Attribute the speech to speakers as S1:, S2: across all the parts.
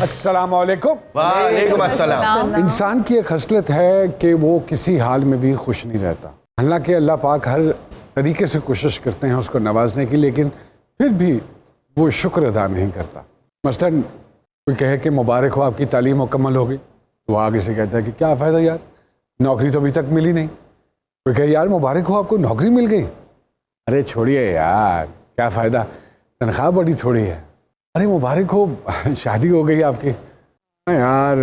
S1: अस्सलाम वालेकुम।
S2: वालेकुम अस्सलाम।
S1: इंसान की एक खसलत है कि वो किसी हाल में भी खुश नहीं रहता। हालांकि अल्लाह पाक हर तरीके से कोशिश करते हैं उसको नवाजने की, लेकिन फिर भी वो शुक्र अदा नहीं करता। मसलन कोई कहे कि मुबारक हो आपकी तालीम मुकम्मल हो गई, तो आगे से कहता है कि क्या फ़ायदा यार, नौकरी तो अभी तक मिली नहीं। कोई कहे यार मुबारक हो आपको नौकरी मिल गई, अरे छोड़िए यार क्या फ़ायदा, तनख्वाह बड़ी थोड़ी है। अरे मुबारक हो शादी हो गई आपकी, यार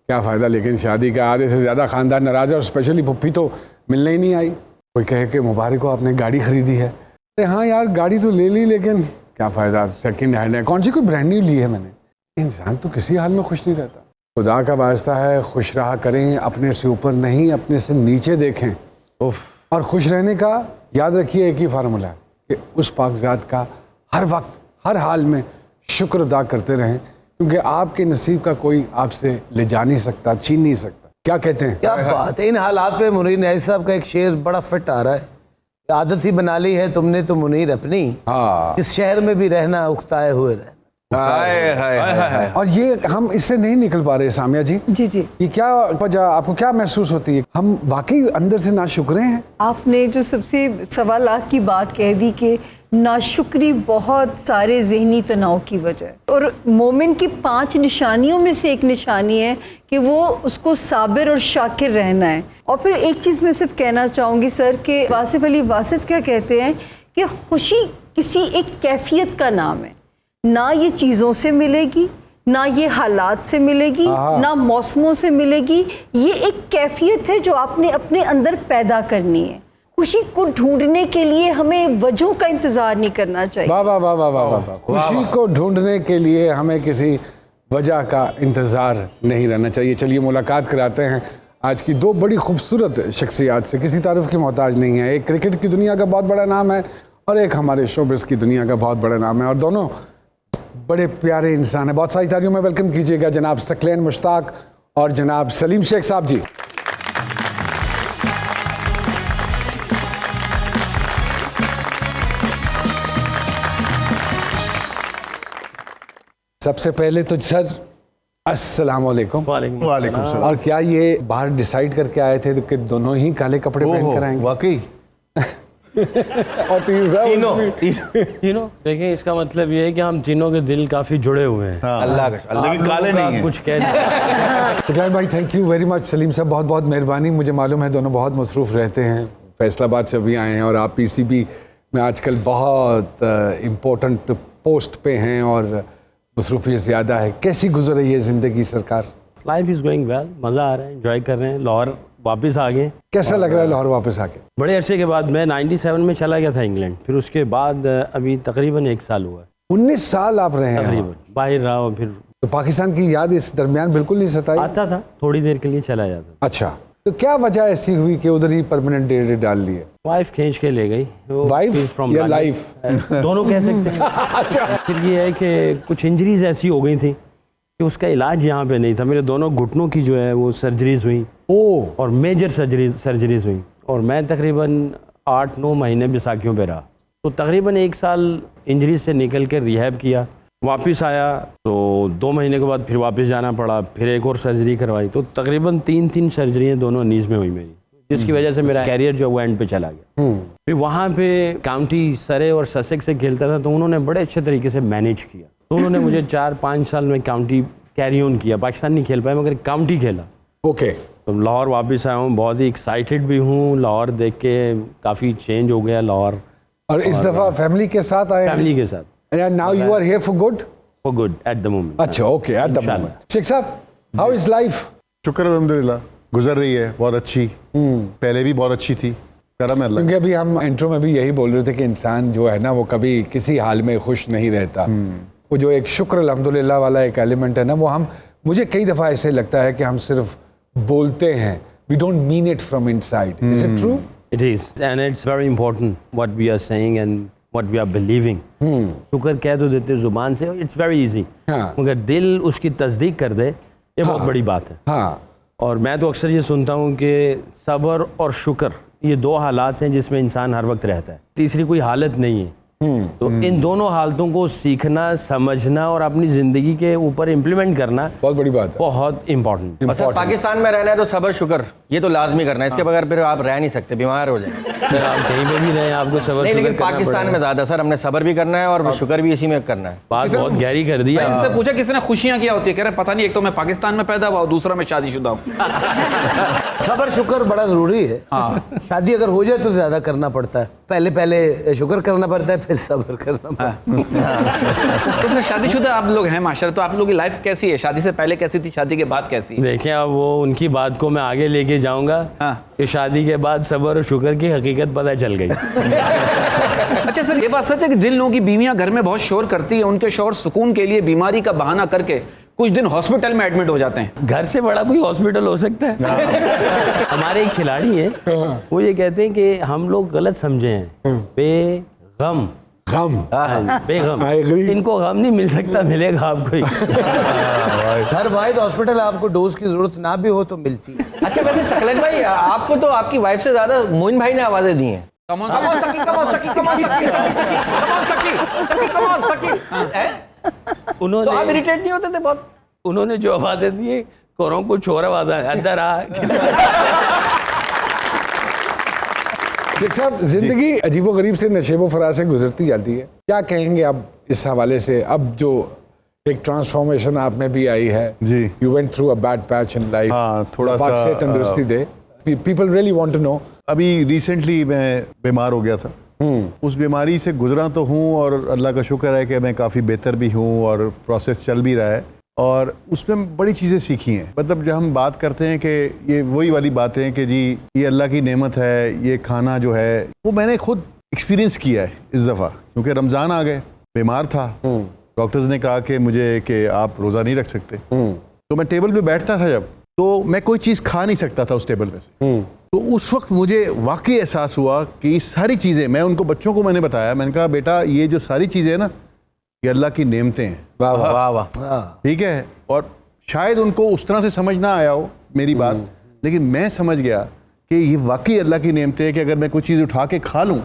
S1: क्या फ़ायदा, लेकिन शादी का आधे से ज़्यादा ख़ानदान नाराज़ है और स्पेशली पुप्पी तो मिलने ही नहीं आई। कोई कहे कि मुबारक हो आपने गाड़ी ख़रीदी है, अरे हाँ यार गाड़ी तो ले ली, लेकिन क्या फ़ायदा, सेकंड हैंड है, कौन सी कोई ब्रांड न्यू ली है मैंने। इंसान तो किसी हाल में खुश नहीं रहता। खुदा का वास्ता है खुश रहा करें, अपने से ऊपर नहीं अपने से नीचे देखें। और खुश रहने का याद रखिए एक ही फार्मूला है कि उस पाकज़ात का हर वक्त हर हाल में शुक्र अदा करते रहें, क्योंकि आपके नसीब का कोई आपसे ले जा नहीं सकता, छीन नहीं सकता। क्या कहते हैं?
S3: क्या बात है। इन हालात पे मुनीर न्याज़ी साहब का एक शेर बड़ा फिट आ रहा है। आदत ही बना ली है तुमने तो मुनीर अपनी,
S1: हाँ,
S3: इस शहर में भी रहना उकताए हुए रहना।
S1: और ये हम इससे नहीं निकल पा रहे सामिया जी।
S4: जी
S1: ये क्या वजह, आपको क्या महसूस होती है? हम वाकई अंदर से नाशुक्र हैं?
S4: आपने जो सबसे 1.25 लाख की बात कह दी कि नाशुक्री बहुत सारे जहनी तनाव की वजह है, और मोमिन की 5 निशानियों में से एक निशानी है कि वो उसको साबिर और शाकिर रहना है। और फिर एक चीज़ मैं सिर्फ कहना चाहूँगी सर कि वासिफ अली वासिफ क्या कहते हैं कि खुशी किसी एक कैफियत का नाम है, ना ये चीज़ों से मिलेगी, ना ये हालात से मिलेगी, ना मौसमों से मिलेगी। ये एक कैफियत है जो आपने अपने अंदर पैदा करनी है। खुशी को ढूंढने के लिए हमें वजहों का इंतजार नहीं करना चाहिए।
S1: वाह वाह वाह वाह वाह वाह। खुशी को ढूंढने के लिए हमें किसी वजह का इंतजार नहीं रहना चाहिए। चलिए मुलाकात कराते हैं आज की 2 बड़ी खूबसूरत शख्सियात से, किसी तारुफ की मोहताज नहीं है। एक क्रिकेट की दुनिया का बहुत बड़ा नाम है और एक हमारे शोबिज़ की दुनिया का बहुत बड़ा नाम है, और दोनों बड़े प्यारे इंसान हैं। बहुत सारी तालियों में वेलकम कीजिएगा जनाब सकलैन मुश्ताक और जनाब सलीम शेख साहब जी। सबसे पहले तो सर अस्सलाम वालेकुम।
S2: वालेकुम सलाम।
S1: और क्या ये बाहर डिसाइड करके आए थे कि दोनों ही काले कपड़े पहन कर आएंगे?
S2: वाकई
S1: और
S5: तीनों देखिए, इसका मतलब ये है कि हम तीनों के दिल काफी जुड़े हुए हैं।
S2: हाँ। अल्लाह का, लेकिन काले नहीं है।
S5: कुछ कह नहीं।
S1: सकलैन भाई thank you very much. Salim साहब बहुत बहुत मेहरबानी। मुझे मालूम है दोनों बहुत मसरूफ़ रहते हैं, फैसलाबाद से भी आए हैं और आप पीसीबी में आजकल बहुत इम्पोर्टेंट पोस्ट पे हैं और मसरूफियत ज़्यादा है। कैसी गुजर रही है ज़िंदगी सरकार?
S5: लाइफ इज गोइंग वेल, मजा आ रहा है, एंजॉय कर रहे हैं। लाहौर वापस आ गए।
S1: कैसा लग रहा है लाहौर वापस आके?
S5: बड़े अरसे के बाद। मैं 97 में चला गया था इंग्लैंड, फिर उसके बाद अभी तकरीबन 1 साल हुआ है।
S1: 19 साल आप रहे हैं
S5: तकरीबन बाहर रहा और फिर
S1: तो पाकिस्तान की याद इस दरमियान बिल्कुल नहीं सताई?
S5: आता था, थोड़ी देर के लिए चला जाता।
S1: अच्छा, तो क्या वजह ऐसी हुई कि उधर ही परमानेंट डेट डाल लिए?
S5: वाइफ खींच के ले गई।
S1: वाइफ या लाइफ?
S5: दोनों कह सकते हैं।
S1: अच्छा,
S5: फिर ये है कि कुछ इंजरीज ऐसी हो गई थी कि उसका इलाज यहाँ पे नहीं था। मेरे दोनों घुटनों की जो है वो सर्जरीज हुई और मेजर सर्जरीज हुई, और मैं तकरीबन 8-9 महीने बैसाखियों पे रहा। तो तकरीबन 1 साल इंजरी से निकल कर रिहैब किया, वापस आया तो 2 महीने के बाद फिर वापस जाना पड़ा, फिर एक और सर्जरी करवाई। तो तकरीबन 3 सर्जरियाँ दोनों नीज में हुई मेरी, जिसकी वजह से मेरा कैरियर जो वो एंड पे चला गया। फिर वहाँ पे काउंटी सरे और ससेक्स से खेलता था, तो उन्होंने बड़े अच्छे तरीके से मैनेज किया। तो उन्होंने मुझे 4-5 साल में काउंटी कैरी ऑन किया। पाकिस्तान नहीं खेल पाया मगर काउंटी खेला।
S1: ओके।
S5: तो लाहौर वापस आया हूँ, बहुत ही एक्साइटेड भी हूँ। लाहौर देख के काफ़ी चेंज हो गया लाहौर।
S1: और इस दफ़ा फैमिली के साथ आए?
S5: फैमिली के साथ।
S1: And now you are here for good?
S5: For good at the moment.
S1: अच्छा, okay, at the moment. Sheikh sahab, how is life?
S2: शुक्र अल्हम्दुलिल्लाह, गुजर रही है बहुत अच्छी। पहले भी बहुत अच्छी थी, करम है अल्लाह।
S1: क्योंकि अभी हम इंट्रो में भी यही बोल रहे थे कि इंसान जो है ना वो कभी किसी हाल में खुश नहीं रहता। वो जो एक शुक्र अल्हम्दुलिल्लाह वाला एक एलिमेंट है ना, वो मुझे कई दफ़ा ऐसे लगता है कि हम सिर्फ बोलते हैं, we don't mean it from inside. Is it true?
S5: It is, and it's very important what we are saying and what we are believing. शुक्र कह तो देते जुबान से, it's very easy.
S1: हाँ।
S5: मगर दिल उसकी तस्दीक कर दे, ये बहुत बड़ी बात है।
S1: हाँ।
S5: और मैं तो अक्सर ये सुनता हूँ कि सब्र और शुक्र ये 2 हालात हैं जिसमें इंसान हर वक्त रहता है, तीसरी कोई हालत नहीं है। तो इन दोनों हालतों को सीखना, समझना और अपनी ज़िंदगी के ऊपर इम्प्लीमेंट करना
S1: बहुत बड़ी बात है।
S5: बहुत इम्पोर्टेंट।
S6: और सर पाकिस्तान में रहना है तो सब्र शुक्र ये तो लाजमी करना है, इसके बगैर फिर आप रह नहीं सकते, बीमार हो जाएंगे।
S5: आप कहीं पे भी रहें आपको सब्र
S6: नहीं,
S5: शुक्र
S6: लेकिन
S5: करना
S6: पाकिस्तान
S5: पड़ेगा।
S6: में ज़्यादा सर हमने सब्र भी करना है और शुक्र भी इसी में करना है।
S5: बात बहुत गहरी कर दी
S7: इनसे
S5: आप।
S7: पूछा किसने खुशियां क्या होती है, कह रहे पता नहीं, एक तो मैं पाकिस्तान में पैदा हुआ और दूसरा मैं शादीशुदा हूँ।
S3: सबर शुक्र बड़ा ज़रूरी है। शादी अगर हो जाए तो ज़्यादा करना पड़ता है, पहले शुक्र करना पड़ता है, फिर सब्र करना पड़ता है।
S7: तो सर शादीशुदा आप लोग हैं माशाल्लाह, तो आप लोगों की लाइफ कैसी है? शादी से पहले कैसी थी, शादी के बाद कैसी?
S5: देखें, अब वो उनकी बात को मैं आगे लेके जाऊंगा कि शादी के बाद सब्र और शुक्र की हकीकत पता चल गई।
S7: अच्छा सर, ये बात सच है कि जिन लोगों की बीवियां घर में बहुत शोर करती है, उनके शोर सुकून के लिए बीमारी का बहाना करके कुछ दिन हॉस्पिटल में एडमिट हो जाते हैं?
S5: घर से बड़ा कोई हॉस्पिटल हो सकता है? हमारे एक खिलाड़ी हैं, वो ये कहते हैं कि हम लोग गलत समझे हैं, बेगम
S1: गम,
S5: बेगम।
S1: I agree.
S5: इनको गम नहीं मिल सकता, मिलेगा आपको ही।
S3: हर वाहिद हॉस्पिटल आपको डोज की जरूरत ना भी हो तो मिलती है।
S6: अच्छा वैसे सकलत भाई, आपको तो आपकी वाइफ से ज़्यादा मोइन भाई ने आवाज़ें दी हैं। तो आप इरिटेट नहीं होते थे बहुत?
S5: उन्होंने जो आवाजें दी कोरों को छोर आवाज अंदर आ।
S1: शेख साहब, जिंदगी अजीबोगरीब से नशेबो फरार से गुजरती जाती है, क्या कहेंगे आप इस हवाले से? अब जो एक ट्रांसफॉर्मेशन आप में भी आई है,
S2: जी।
S1: You went through a bad patch in life,
S2: हाँ, थोड़ा
S1: पाक
S2: सा,
S1: से तंदुरुस्ती दे, people really want to know.
S2: अभी रिसेंटली मैं बीमार हो गया था, उस बीमारी से गुजरा तो हूँ और अल्लाह का शुक्र है कि मैं काफ़ी बेहतर भी हूँ और प्रोसेस चल भी रहा है, और उसमें बड़ी चीज़ें सीखी हैं। मतलब जब हम बात करते हैं कि ये वही वाली बातें हैं कि जी ये अल्लाह की नेमत है, ये खाना जो है वो मैंने खुद एक्सपीरियंस किया है इस दफ़ा, क्योंकि रमज़ान आ गए, बीमार था, डॉक्टर्स ने कहा कि मुझे कि आप रोज़ा नहीं रख सकते। तो मैं टेबल पे बैठता था जब, तो मैं कोई चीज़ खा नहीं सकता था उस टेबल पे से। तो उस वक्त मुझे वाकई एहसास हुआ कि सारी चीज़ें, मैं उनको बच्चों को मैंने बताया, मैंने कहा बेटा ये जो सारी चीज़ें हैं ना, ये अल्लाह की नेमतें हैं।
S6: वाह वाह वाह।
S2: ठीक है, और शायद उनको उस तरह से समझ ना आया हो मेरी बात, लेकिन मैं समझ गया कि ये वाकई अल्लाह की नेमतें हैं कि अगर मैं कोई चीज़ उठा के खा लूँ,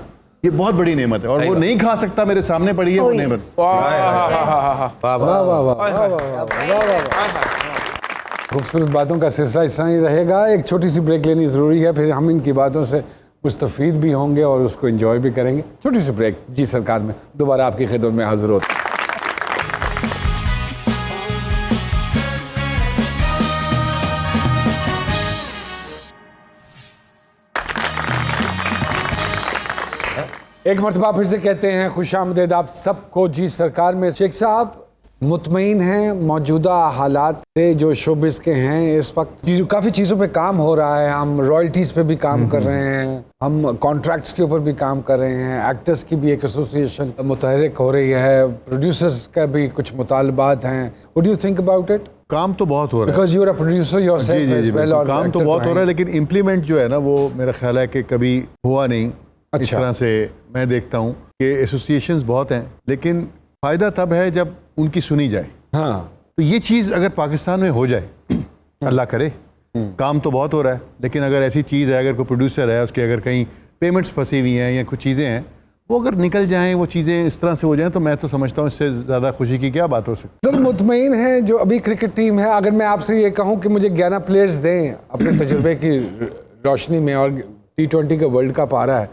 S2: ये बहुत बड़ी नेमत है, और वो नहीं खा सकता, मेरे सामने पड़ी है वो नेमत।
S1: खूबसूरत बातों का सिलसिला इस तरह ही रहेगा। एक छोटी सी ब्रेक लेनी ज़रूरी है, फिर हम इनकी बातों से मुस्तफ़ीद भी होंगे और उसको एंजॉय भी करेंगे। छोटी सी ब्रेक, जी सरकार में दोबारा आपकी खिदमत में हाजिर होता है। एक मरतबा फिर से कहते हैं खुशामदीद आप सबको जी सरकार में। शेख साहब, मुतमईन हैं मौजूदा हालात से जो शोबिस के हैं इस वक्त? काफ़ी चीज़ों पे काम हो रहा है, हम रॉयल्टीज़ पे भी काम कर रहे हैं, हम कॉन्ट्रैक्ट्स के ऊपर भी काम कर रहे हैं, एक्टर्स की भी एक एसोसिएशन मुतहरिक हो रही है, प्रोड्यूसर्स का भी कुछ मुतालबात हैं। What do you think about it?
S2: काम तो बहुत हो रहा है,
S1: because you are a producer yourself
S2: जी जी
S1: एज
S2: जी,
S1: वेल,
S2: बिल्कुल,
S1: और
S2: काम तो
S1: actor
S2: बहुत हो
S1: हैं।
S2: रहा है, लेकिन इम्प्लीमेंट जो है ना वो मेरा ख्याल है कि कभी हुआ नहीं। इस
S1: अच्छा।
S2: तरह से मैं देखता हूँ कि एसोसिएशंस बहुत हैं, लेकिन फ़ायदा तब है जब उनकी सुनी जाए।
S1: हाँ,
S2: तो ये चीज़ अगर पाकिस्तान में हो जाए, अल्लाह करे, काम तो बहुत हो रहा है, लेकिन अगर ऐसी चीज़ है, अगर कोई प्रोड्यूसर है उसके अगर कहीं पेमेंट्स फंसी हुई हैं या कुछ चीज़ें हैं, वो अगर निकल जाएं, वो चीज़ें इस तरह से हो जाएं, तो मैं तो समझता हूँ इससे ज़्यादा खुशी की क्या बात हो सकती है।
S1: सर मुतमईन है जो अभी क्रिकेट टीम है, अगर मैं आपसे ये कहूँ कि मुझे 11 प्लेयर्स दें अपने तजुर्बे की रोशनी में, और T20 का वर्ल्ड कप आ रहा है,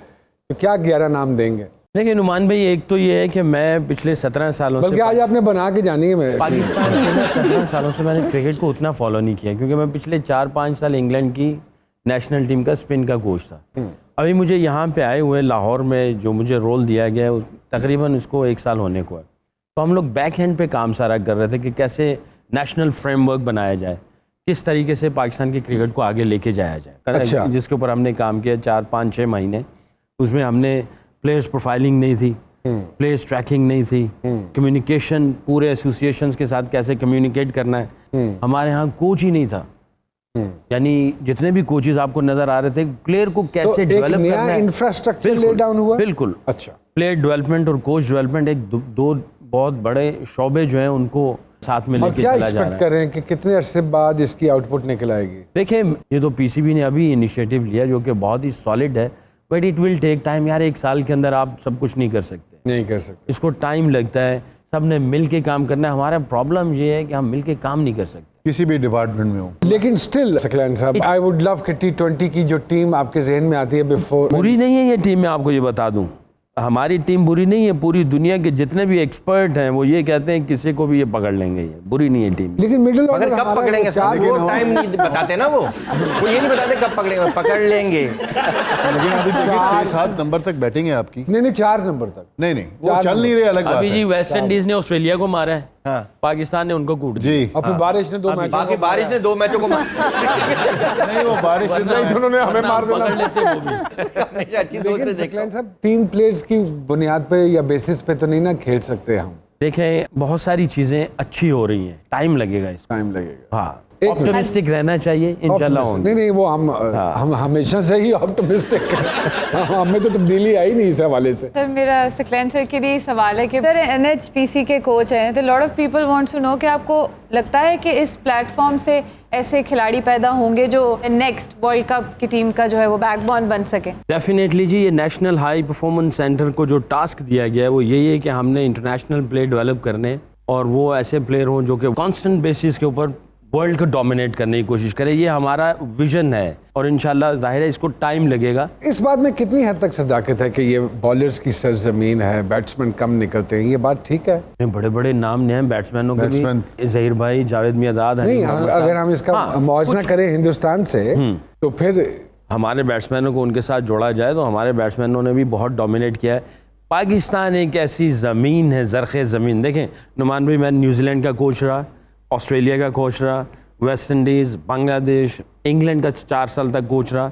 S1: तो क्या 11 नाम देंगे?
S5: देखिए नुमान भाई, एक तो ये है कि मैं पिछले 17 सालों
S1: बल्कि आज आपने बना के जानी है। मैं
S5: पाकिस्तान के ना 17 सालों से मैंने क्रिकेट को उतना फॉलो नहीं किया, क्योंकि मैं पिछले 4-5 साल इंग्लैंड की नेशनल टीम का स्पिन का कोच था। अभी मुझे यहाँ पे आए हुए लाहौर में जो मुझे रोल दिया गया है, तकरीबन इसको 1 साल होने को है। तो हम लोग बैक हैंड पे काम सारा कर रहे थे कि कैसे नेशनल फ्रेमवर्क बनाया जाए, किस तरीके से पाकिस्तान की क्रिकेट को आगे लेके जाया जाए।
S1: अच्छा।
S5: जिसके ऊपर हमने काम किया 4-5-6 महीने। उसमें हमने प्लेयर्स प्रोफाइलिंग नहीं थी, प्लेयर्स ट्रैकिंग नहीं थी, कम्युनिकेशन पूरे एसोसिएशंस के साथ कैसे कम्युनिकेट करना है, हमारे यहाँ कोच ही नहीं था। यानी जितने भी कोचेज आपको नजर आ रहे थे, प्लेयर को
S1: तो
S5: कैसे
S1: एक
S5: डेवलप
S1: नया
S5: करना है,
S1: इंफ्रास्ट्रक्चर ले डाउन हुआ?
S5: बिल्कुल।
S1: अच्छा,
S5: प्लेयर डेवलपमेंट और कोच डेवलपमेंट एक दो बहुत बड़े शोबे जो हैं उनको साथ में
S1: और
S5: लेके
S1: क्या
S5: चला जा रहा
S1: एक्सपेक्ट
S5: है।
S1: करें कि कितने अरसे बाद इसकी आउटपुट निकल आएगी?
S5: देखिए, ये तो पीसीबी ने अभी इनिशिएटिव लिया जो कि बहुत ही सॉलिड है, but it will take time यार। 1 साल के अंदर आप सब कुछ नहीं कर सकते।
S1: नहीं कर सकते।
S5: इसको टाइम लगता है, सब ने मिल के काम करना है। हमारा प्रॉब्लम ये है कि हम मिल के काम नहीं कर सकते।
S2: किसी भी डिपार्टमेंट में हो।
S1: लेकिन स्टिल सकलैन साहब, आई वुड लव कि T20 की जो टीम आपके जहन में आती है बिफोर,
S5: बुरी नहीं है ये टीम, मैं आपको ये बता दूं, हमारी टीम बुरी नहीं है। पूरी दुनिया के जितने भी एक्सपर्ट हैं वो ये कहते हैं किसी को भी ये पकड़ लेंगे, ये बुरी नहीं है टीम।
S1: लेकिन मिडिल
S6: मगर
S1: ऑर्डर
S6: कब पकड़ेंगे साहब, वो टाइम नहीं बताते ना, वो ये नहीं बताते कब पकड़ेंगे, पकड़ लेंगे।
S2: लेकिन अभी देखिए 6-7 नंबर तक बैटिंग है आपकी।
S1: नहीं 4 नंबर तक।
S2: नहीं वो चल नहीं रहे, अलग बात
S5: अभी जी
S2: है।
S5: वेस्ट इंडीज ने ऑस्ट्रेलिया को मारा है,
S6: हाँ।
S5: पाकिस्तान ने उनको कूट दिया।
S2: जी
S1: और फिर बारिश ने 2 मैचों
S6: बाकी बारिश ने 2 मैचों को
S2: नहीं वो बारिश से
S1: नहीं, उन्होंने हमें मार देना।
S5: पकड़ लेते वो भी।
S6: हमेशा अच्छी सोच
S1: लेकिन
S6: से देखो।
S1: सकलैन साहब 3 प्लेयर्स की बुनियाद पे या बेसिस पे तो नहीं ना खेल सकते हम,
S5: देखें बहुत सारी चीजें अच्छी हो रही हैं, टाइम लगेगा इसको।
S1: टाइम लगेगा।
S5: हाँ, ऑप्टिमिस्टिक रहना चाहिए, इंशाल्लाह
S1: Optimistic।
S5: होंगे।
S1: नहीं वो हम हमेशा से ही ऑप्टिमिस्टिक हैं। हमें तो तब्दीली आई नहीं इस हवाले से।
S8: सर मेरा सकलैन सर के लिए सवाल है कि सर NHPC के कोच हैं, तो lot of people want to know कि आपको लगता है कि इस प्लेटफॉर्म से ऐसे खिलाड़ी पैदा होंगे जो नेक्स्ट वर्ल्ड कप की टीम का जो है वो बैकबोन बन सके?
S5: डेफिनेटली जी, ये नेशनल हाई परफॉर्मेंस सेंटर को जो टास्क दिया गया है वो यही है कि हमने इंटरनेशनल प्लेयर डेवलप करने, और वो ऐसे प्लेयर हों जो कि कांस्टेंट बेसिस के ऊपर वर्ल्ड को डोमिनेट करने की कोशिश करें। ये हमारा विजन है और इंशाल्लाह जाहिर है इसको टाइम लगेगा।
S1: इस बात में कितनी हद तक सदाकत है कि ये बॉलर्स की सरजमीन है, बैट्समैन कम निकलते हैं, ये बात ठीक है?
S5: बड़े बड़े नाम हैं बैट्समैनों के भी,
S2: बैट्समैन।
S5: जहीर भाई, जावेद मियादाद,
S1: नहीं, अगर हम इसका मुआवजा करें हिंदुस्तान से तो फिर
S5: हमारे बैट्समैनों को उनके साथ जोड़ा जाए तो हमारे बैट्समैनों ने भी बहुत डोमिनेट किया है। पाकिस्तान एक ऐसी ज़मीन है, ज़रख़े ज़मीन। देखें नुमान भाई, मैं न्यूजीलैंड का कोच रहा, ऑस्ट्रेलिया का कोच रहा, वेस्ट इंडीज़, बांग्लादेश, इंग्लैंड का 4 साल तक कोच रहा,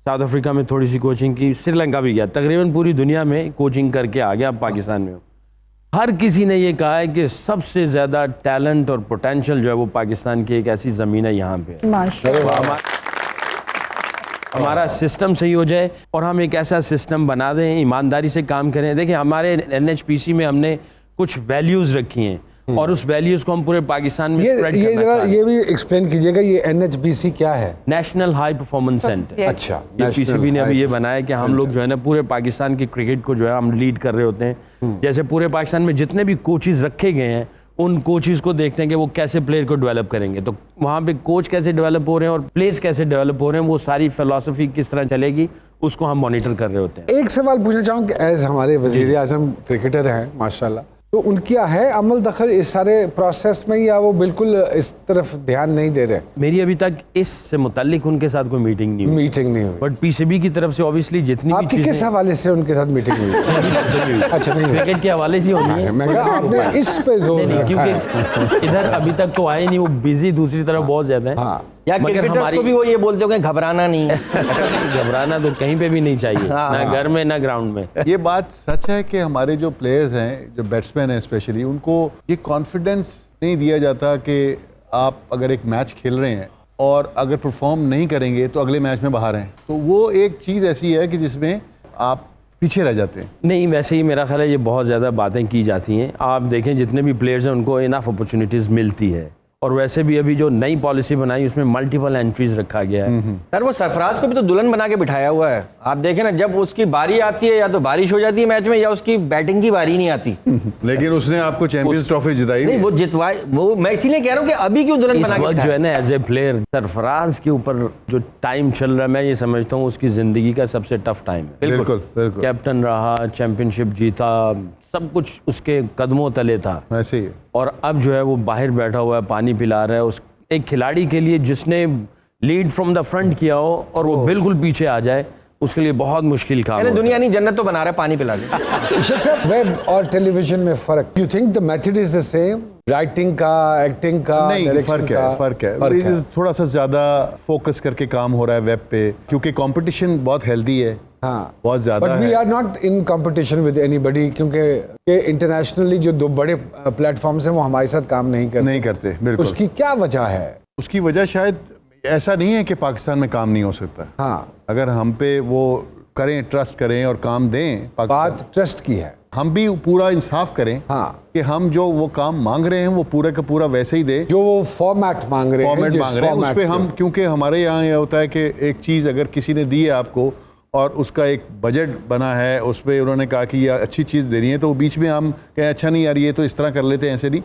S5: साउथ अफ्रीका में थोड़ी सी कोचिंग की, श्रीलंका भी गया, तकरीबन पूरी दुनिया में कोचिंग करके आ गया। पाकिस्तान में हर किसी ने ये कहा है कि सबसे ज़्यादा टैलेंट और पोटेंशियल जो है वो पाकिस्तान की एक ऐसी ज़मीन है, यहाँ पे
S4: माशाल्लाह।
S5: हमारा सिस्टम सही हो जाए और हम एक ऐसा सिस्टम बना दें, ईमानदारी से काम करें। देखिए हमारे NHPC में हमने कुछ वैल्यूज़ रखी हैं और उस वैल्यूज़ को हम पूरे पाकिस्तान में स्प्रेड
S1: ये
S5: करना
S1: जरा
S5: चाहते हैं।
S1: ये भी एक्सप्लेन कीजिएगा, ये NHPC क्या है?
S5: National high performance centre.
S8: Yes.
S1: अच्छा,
S5: ये
S1: National
S5: PCB ने अभी ये
S1: High
S5: बनाया कि हम लोग जो है ना पूरे पाकिस्तान की क्रिकेट को जो है हम लीड कर रहे होते हैं। जैसे पूरे पाकिस्तान में जितने भी कोचेस रखे गए हैं उन कोचेस को देखते हैं कि वो कैसे प्लेयर को डेवलप करेंगे, तो वहाँ पे कोच कैसे डेवलप हो रहे हैं और प्लेयर्स कैसे डेवलप हो रहे हैं, वो सारी फिलॉसफी किस तरह चलेगी उसको हम मॉनिटर कर रहे होते हैं।
S1: एक सवाल पूछना चाहूँ कि एज हमारे वज़ीर आज़म क्रिकेटर हैं माशाल्लाह, तो उनका है अमल दखल इस सारे प्रोसेस में या वो बिल्कुल इस तरफ ध्यान नहीं दे रहे?
S5: मेरी अभी तक इससे मुतालिक उनके साथ कोई मीटिंग नहीं हुई,
S1: मीटिंग नहीं हुई?
S5: बट PCB की तरफ से ऑब्वियसली जितनी भी
S1: आपकी किस
S5: चीज़ें
S1: हवाले से उनके साथ मीटिंग हुई? अच्छा, नहीं हुई।
S5: क्रिकेट के हवाले से होनी है।
S1: मैं कहा आपने इस पे जोर
S5: नहीं,
S1: रखा है।
S5: क्योंकि इधर अभी तक तो आए नहीं, वो बिजी दूसरी तरफ बहुत ज्यादा है।
S1: हाँ।
S6: या
S5: मगर
S6: क्रिकेटर्स
S5: हमारी
S6: को भी वो ये बोलते हो कि घबराना नहीं है।
S5: घबराना तो कहीं पे भी नहीं चाहिए,
S6: हाँ,
S5: ना
S6: हाँ।
S5: घर में ना ग्राउंड में।
S2: ये बात सच है कि हमारे जो प्लेयर्स हैं, जो बैट्समैन हैं स्पेशली, उनको ये कॉन्फिडेंस नहीं दिया जाता कि आप अगर एक मैच खेल रहे हैं और अगर परफॉर्म नहीं करेंगे तो अगले मैच में बाहर हैं, तो वो एक चीज़ ऐसी है कि जिसमें आप पीछे रह जाते हैं।
S5: नहीं, वैसे ही मेरा ख्याल है ये बहुत ज़्यादा बातें की जाती हैं। आप देखें जितने भी प्लेयर्स हैं उनको इनफ अपॉर्चुनिटीज़ मिलती है, और वैसे भी अभी जो नई पॉलिसी बनाई उसमें मल्टीपल एंट्रीज रखा गया है।
S6: सर वो सरफराज को भी तो दुल्हन बना के बिठाया हुआ है। आप देखें ना, जब उसकी बारी आती है या तो बारिश हो जाती है मैच में या उसकी बैटिंग की बारी नहीं आती।
S2: लेकिन उसने आपको चैंपियंस ट्रॉफी जिताई।
S6: नहीं वो जितवाए, वो मैं इसीलिए कह रहा हूँ कि अभी क्यों दुल्हन
S5: इस
S6: बना के
S5: वक्त जो
S6: बिठाया?
S5: है ना एज ए प्लेयर सरफराज के ऊपर जो टाइम चल रहा है, मैं ये समझता हूँ उसकी ज़िंदगी का सबसे टफ टाइम है।
S2: बिल्कुल बिल्कुल
S5: कैप्टन रहा, चैंपियनशिप जीता, सब कुछ उसके कदमों तले था,
S2: वैसे ही है।
S5: और अब जो है वो बाहर बैठा हुआ है, पानी पिला रहा है। उस एक खिलाड़ी के लिए जिसने लीड फ्रॉम द फ्रंट किया हो और वो बिल्कुल पीछे आ जाए, उसके लिए बहुत मुश्किल काम
S6: मैंने
S5: होता है।
S6: दुनिया नहीं जन्नत तो बना रहा है पानी पिला के।
S1: इशक साहब, वेब और टेलीविजन में फर्क, you think the method is the same? Writing का, एक्टिंग का,
S2: नहीं,
S1: डायरेक्शन
S2: फर्क
S1: का?
S2: है, फर्क है। थोड़ा सा ज्यादा फोकस करके काम हो रहा है वेब पे, क्योंकि कंपटीशन बहुत हेल्दी है।
S1: हाँ,
S2: बहुत ज्यादा
S1: बट वी
S2: है।
S1: Are not in competition with anybody, क्योंकि इंटरनेशनली जो 2 बड़े प्लेटफॉर्म्स हैं वो हमारे साथ काम नहीं करते।
S2: नहीं करते, बिल्कुल।
S1: उसकी क्या वजह है?
S2: उसकी वजह शायद ऐसा नहीं है कि पाकिस्तान में काम नहीं हो सकता।
S1: हाँ,
S2: अगर हम पे वो करें, ट्रस्ट करें और काम दें पाकिस्तान,
S1: बात ट्रस्ट की है।
S2: हम भी पूरा इंसाफ करें
S1: हाँ,
S2: कि हम जो वो काम मांग रहे हैं वो पूरा का पूरा वैसे ही दे,
S1: जो वो फॉर्मेट मांग रहे हैं,
S2: फॉर्मेट
S1: जिस
S2: मांग रहे हैं उस
S1: format
S2: पे
S1: पे।
S2: हम, क्योंकि हमारे यहाँ ये होता है कि एक चीज़ अगर किसी ने दी है आपको और उसका एक बजट बना है, उस पर उन्होंने कहा कि ये अच्छी चीज़ देनी है, तो वो बीच में हम कहें अच्छा नहीं यार ये तो इस तरह कर लेते हैं, ऐसे नहीं,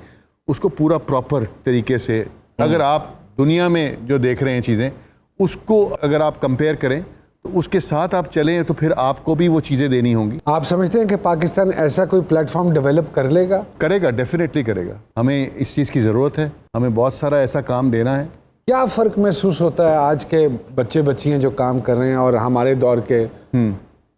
S2: उसको पूरा प्रॉपर तरीके से अगर आप दुनिया में जो देख रहे हैं चीज़ें उसको अगर आप कंपेयर करें तो उसके साथ आप चलें तो फिर आपको भी वो चीज़ें देनी होंगी।
S1: आप समझते हैं कि पाकिस्तान ऐसा कोई प्लेटफॉर्म डेवलप कर लेगा?
S2: करेगा, डेफिनेटली करेगा। हमें इस चीज़ की ज़रूरत है, हमें बहुत सारा ऐसा काम देना है।
S1: क्या फ़र्क महसूस होता है आज के बच्चे बच्चियाँ जो काम कर रहे हैं और हमारे दौर के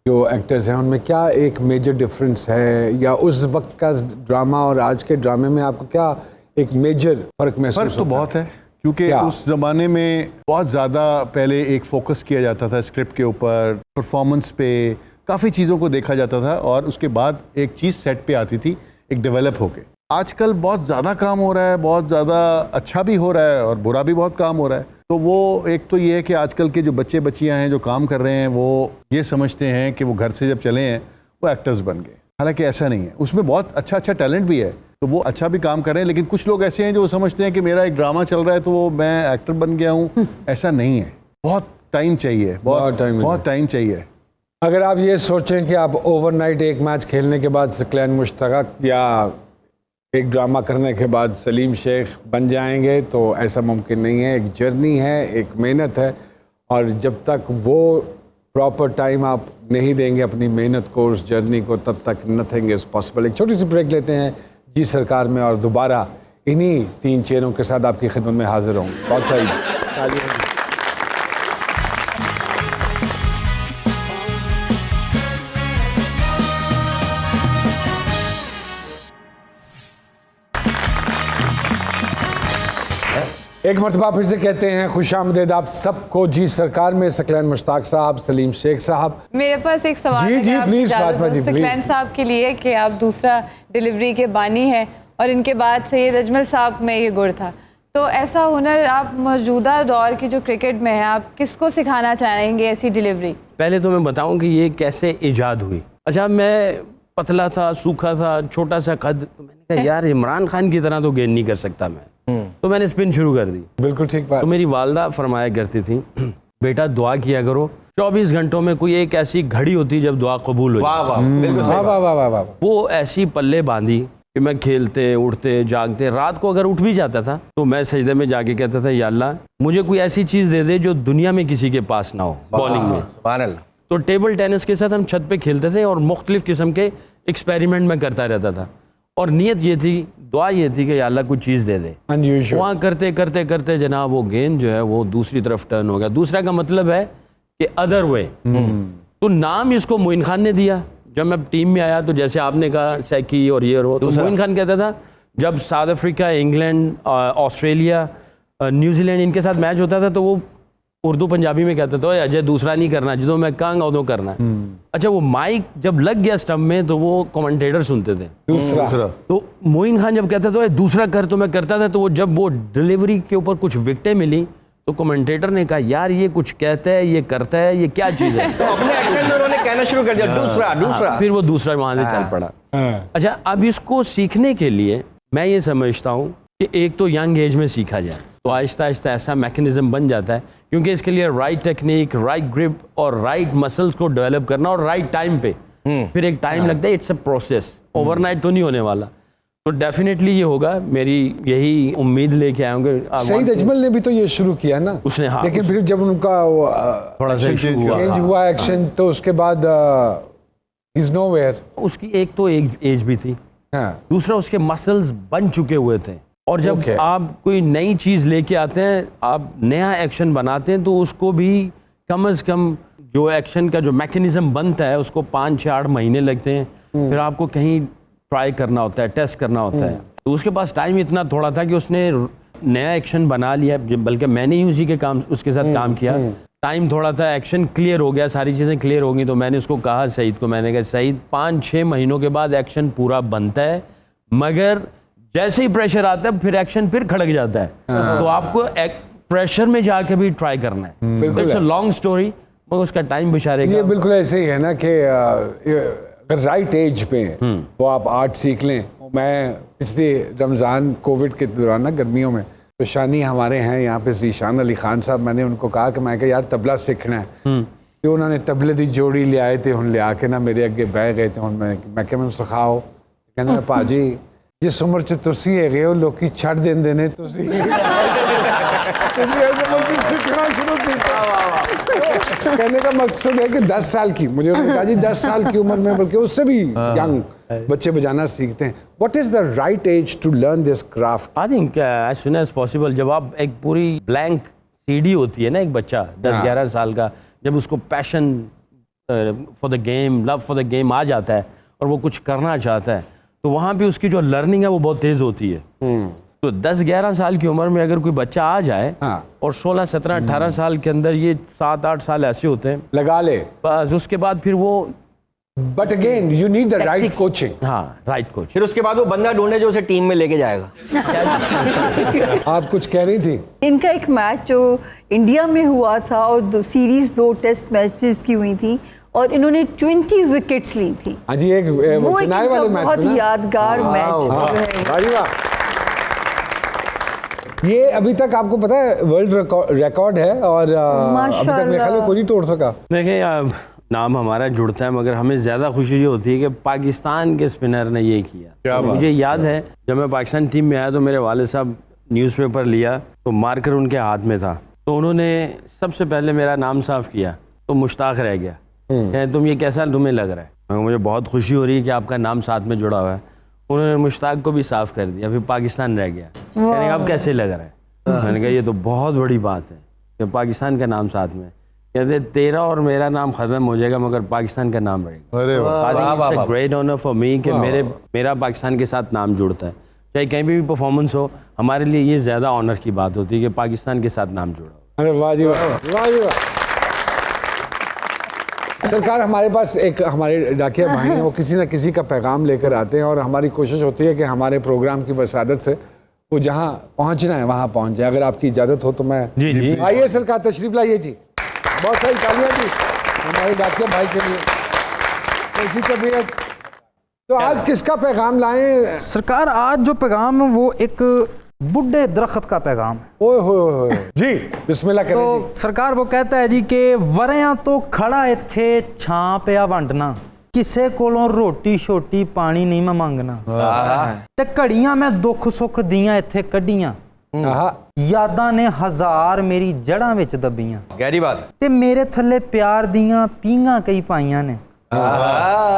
S1: जो एक्टर्स हैं उनमें क्या एक मेजर डिफरेंस है, या उस वक्त का ड्रामा और आज के ड्रामे में आपको क्या एक मेजर फ़र्क महसूस
S2: फ़र्क तो
S1: होता है?
S2: बहुत है, क्योंकि
S1: क्या?
S2: उस ज़माने में बहुत ज़्यादा पहले एक फोकस किया जाता था स्क्रिप्ट के ऊपर, परफॉर्मेंस पे, काफ़ी चीज़ों को देखा जाता था और उसके बाद एक चीज़ सेट पे आती थी एक डेवलप होके। आजकल बहुत ज़्यादा काम हो रहा है, बहुत ज़्यादा अच्छा भी हो रहा है और बुरा भी बहुत काम हो रहा है। तो वो एक तो ये है कि आजकल के जो बच्चे बच्चियां हैं जो काम कर रहे हैं वो ये समझते हैं कि वो घर से जब चले हैं वो एक्टर्स बन गए, हालांकि ऐसा नहीं है। उसमें बहुत अच्छा अच्छा टैलेंट भी है तो वो अच्छा भी काम कर रहे हैं, लेकिन कुछ लोग ऐसे हैं जो समझते हैं कि मेरा एक ड्रामा चल रहा है तो मैं एक्टर बन गया हूँ। ऐसा नहीं है, बहुत टाइम चाहिए, बहुत टाइम चाहिए।
S1: अगर आप ये सोचें कि आप ओवरनाइट एक मैच खेलने के बाद सकलैन मुश्ताक या एक ड्रामा करने के बाद सलीम शेख बन जाएंगे तो ऐसा मुमकिन नहीं है। एक जर्नी है, एक मेहनत है, और जब तक वो प्रॉपर टाइम आप नहीं देंगे अपनी मेहनत को, उस जर्नी को, तब तक नथिंग इज़ पॉसिबल। एक छोटी सी ब्रेक लेते हैं जी सरकार में और दोबारा इन्हीं 3 चेहरों के साथ आपकी खिदमत में हाजिर हूँ। बहुत सारी तालियां। एक मरतबा फिर से कहते हैं खुशामदीद आप सबको जी सरकार में। सकलैन मुश्ताक साहब, सलीम शेख साहब,
S8: मेरे पास एक सवाल
S1: जी,
S8: है
S1: जी,
S8: कि आप
S1: प्लीज़,
S8: इजाज़त
S1: फातिमा
S8: दो
S1: जी, प्लीज़।
S8: सकलैन साहब के लिए कि आप दूसरा डिलीवरी के बानी हैं और इनके बाद सैयद अजमल साहब में ये गुण था, तो ऐसा हुनर आप मौजूदा दौर की जो क्रिकेट में है आप किसको सिखाना चाहेंगे ऐसी डिलीवरी?
S5: पहले तो मैं बताऊं कि ये कैसे ईजाद हुई। अच्छा, मैं पतला था, सूखा था, छोटा सा कद, तो मैंने कहा यार इमरान खान की तरह तो गेंद नहीं कर सकता मैं, तो मैंने स्पिन शुरू कर दी।
S1: बिल्कुल ठीक बात।
S5: तो मेरी वालदा फरमाया करती थी बेटा दुआ किया करो, 24 घंटों में कोई एक ऐसी घड़ी होती है जब दुआ कबूल हो जाए।
S6: वाह वाह, बिल्कुल सही
S1: वाह
S6: बात।
S1: वाह वाह वाह।
S5: वो ऐसी पल्ले बांधी कि मैं खेलते उठते जागते, रात को अगर उठ भी जाता था तो मैं सजदे में जाके कहता था या अल्लाह मुझे कोई ऐसी चीज़ दे दे जो दुनिया में किसी के पास ना हो बॉलिंग में।
S6: सुभान अल्लाह।
S5: तो टेबल टेनिस के साथ हम छत पे खेलते थे और मुख्तलिफ किस्म के एक्सपेरिमेंट में करता रहता था, और नीयत ये थी, दुआ ये थी कि या अल्लाह कुछ चीज़ दे दे।
S1: अनयूजुअल।
S5: वहाँ करते करते करते जनाब वो गेंद जो है वो दूसरी तरफ टर्न हो गया। दूसरा का मतलब है कि अदर वे। तो नाम इसको मोइन खान ने दिया। जब मैं टीम में आया तो जैसे आपने कहा सैकी और ये रो, तो मोइन खान कहता था जब south Africa, England, Australia, New Zealand इनके साथ मैच होता था तो वो उर्दू पंजाबी में कहता था अजय दूसरा नहीं करना, जो मैं कहूँगा उदो करना है। अच्छा, वो माइक जब लग गया स्टंप में तो वो कमेंटेटर सुनते थे।
S1: दूसरा
S5: तो मोइन खान जब कहता था दूसरा कर, तो मैं करता था। तो वो जब वो डिलीवरी के ऊपर कुछ विकेटें मिली तो कमेंटेटर ने कहा यार ये कुछ कहता है, ये करता है, ये क्या चीज़ है।
S6: तो अपने एक्सेंट में उन्होंने कहना शुरू कर दिया दूसरा दूसरा।
S5: फिर वो दूसरा वहाँ से चल पड़ा। अच्छा, अब इसको सीखने के लिए मैं ये समझता हूँ कि एक तो यंग एज में सीखा जाए तो आहिस्ता आहिस्ता ऐसा मैकेनिज्म बन जाता है, क्योंकि इसके लिए राइट टेक्निक, राइट ग्रिप और राइट मसल्स को डेवलप करना और राइट टाइम पे, फिर एक टाइम लगता है। इट्स अ प्रोसेस, ओवरनाइट तो नहीं होने वाला। तो डेफिनेटली ये होगा, मेरी यही उम्मीद लेके आएंगे।
S1: सईद अजमल ने भी तो ये शुरू किया ना
S5: उसने, हाँ,
S1: लेकिन फिर जब उनका
S5: थोड़ा सा
S1: चेंज हुआ एक्शन, तो उसके बाद इज नोवेयर।
S5: उसकी एक तो एज भी थी,
S1: हाँ,
S5: दूसरा उसके मसल्स बन चुके हुए थे। और जब
S1: Okay.
S5: आप कोई नई चीज़ लेके आते हैं, आप नया एक्शन बनाते हैं, तो उसको भी कम से कम जो एक्शन का जो मैकेनिज्म बनता है उसको 5, 6, 8 महीने लगते हैं। फिर आपको कहीं ट्राई करना होता है, टेस्ट करना होता है। तो उसके पास टाइम इतना थोड़ा था कि उसने नया एक्शन बना लिया, बल्कि मैंने ही उसके साथ काम किया। टाइम थोड़ा था, एक्शन क्लियर हो गया, सारी चीज़ें क्लियर हो गई। तो मैंने उसको कहा सईद को, मैंने कहा सईद 5-6 महीनों के बाद एक्शन पूरा बनता है, मगर जैसे ही प्रेशर आता है फिर एक्शन फिर खड़क जाता है। तो आपको प्रेशर में जाके भी ट्राई करना है।
S1: बिल्कुल
S5: इट्स अ लॉन्ग स्टोरी, मगर उसका टाइम बिचारेगा।
S1: ये बिल्कुल ऐसे ही है ना कि अगर राइट एज पे वो आप आर्ट सीख लें। मैं पिछले रमज़ान कोविड के दौरान ना गर्मियों में, तो शानी हमारे हैं यहाँ पे ज़ीशान अली खान साहब, मैंने उनको कहा कि मैं यार तबला सीखना है। ਤੇ ਉਹਨਾਂ ਨੇ ਤਬਲੇ ਦੀ ਜੋੜੀ ਲਿਆਏ ਤੇ ਹੁਣ ਲਿਆ ਕੇ ਨਾ ਮੇਰੇ ਅੱਗੇ ਬਹਿ ਗਏ ਤੇ ਹੁਣ ਮੈਂ ਕਿਹਾ ਮੈਨੂੰ ਸਿਖਾਓ। ਕਹਿੰਦਾ ਭਾਜੀ ਜਿਸ ਉਮਰ 'ਚ ਤੁਸੀਂ ਹੈਗੇ ਹੋ ਲੋਕੀ ਛੱਡ ਦਿੰਦੇ ਨੇ ਤੁਸੀਂ सीखना शुरू किया। कहने का मकसद है कि 10 साल की, मुझे उन्होंने कहा जी 10 साल की उम्र में बल्कि उससे भी यंग बच्चे बजाना सीखते हैं। What is the right age to learn this craft?
S5: I think as soon as possible. जब आप एक पूरी ब्लैंक सीडी होती है ना, एक बच्चा 10-11 साल का, जब उसको passion for the game, love for the game आ जाता है और वो कुछ करना चाहता है, तो वहाँ पे उसकी जो लर्निंग है वो बहुत तेज़ होती है। तो 10-11 साल की उम्र में अगर कोई बच्चा आ जाए और 16-17-18 साल के अंदर ये 7-8 साल ऐसे होते हैं,
S1: लगा ले,
S5: बस उसके बाद फिर वो
S1: but again you need the right coaching.
S5: हाँ, राइट कोच।
S6: फिर उसके बाद वो बंदा ढूंढे जो उसे टीम में लेके जाएगा।
S1: आप कुछ कह रही थी?
S4: इनका एक मैच जो इंडिया में हुआ था और सीरीज 2 टेस्ट मैचेस की हुई थी और इन्होंने 20 विकेट्स ली थी।
S1: हाँ जी, एक
S4: वो एक
S1: चेन्नई वाले मैच
S4: बहुत
S1: में ना?
S4: यादगार मैच जो है।
S1: भाई वाह। ये अभी तक आपको पता है वर्ल्ड रिकॉर्ड है और अभी तक मेरे ख्याल में कोई नहीं तोड़ सका।
S5: देखिए नाम हमारा जुड़ता है, मगर हमें ज़्यादा खुशी ये होती है कि पाकिस्तान के स्पिनर ने ये किया। मुझे याद है जब मैं पाकिस्तान टीम में आया तो मेरे वाले साहब न्यूज़पेपर लिया तो मार्कर उनके हाथ में था, तो उन्होंने सबसे पहले मेरा नाम साफ किया तो मुश्ताक रह गया। तुम ये कैसा तुम्हें लग रहा है? मुझे बहुत खुशी हो रही है कि आपका नाम साथ में जुड़ा हुआ है। उन्होंने मुश्ताक को भी साफ कर दिया, फिर पाकिस्तान रह गया। कहने अब कैसे लग रहा है? मैंने कहा ये तो बहुत बड़ी बात है कि पाकिस्तान का नाम साथ में। कहते तेरा और मेरा नाम खत्म हो जाएगा मगर पाकिस्तान का नाम रहेगा।
S2: अरे वाह,
S5: ग्रेट ऑनर फॉर मी कि मेरा पाकिस्तान के साथ नाम जुड़ता है। चाहे कहीं भी परफॉर्मेंस हो, हमारे लिए ये ज़्यादा ऑनर की बात होती है कि पाकिस्तान के साथ नाम जुड़ा हो।
S1: अरे वाह जी वाह, वाह जी वाह। सरकार, हमारे पास एक हमारे डाकिया भाई हैं, वो किसी न किसी का पैगाम लेकर आते हैं और हमारी कोशिश होती है कि हमारे प्रोग्राम की वसादत से वो जहाँ पहुँचना है वहाँ पहुँच जाए। अगर आपकी इजाज़त हो तो मैं
S5: जी।
S1: आइए सरकार, तशरीफ लाइए जी। बहुत सारी तालियां जी हमारे डाकिया भाई के लिए। कैसी तबीयत? तो आज किसका पैगाम लाए
S9: सरकार? आज जो पैगाम है वो एक बुढ़े दरख्त का पैगाम है।
S1: ओए होए जी, बिस्मिल्लाह करें।
S9: तो सरकार वो कहता है जी कि वरियां तो खड़ा इत्थे छां पिया वंडना, किसे कोलों रोटी छोटी पानी नहीं मैं मंगना, ते घड़ियां मैं दुख सुख दियां इत्थे कड्डियां, यादां ने हजार मेरी जड़ां विच दबियां,
S6: गहरी बात।
S9: ते मेरे थल्ले प्यार दियां पींघां कई पाइयां ने,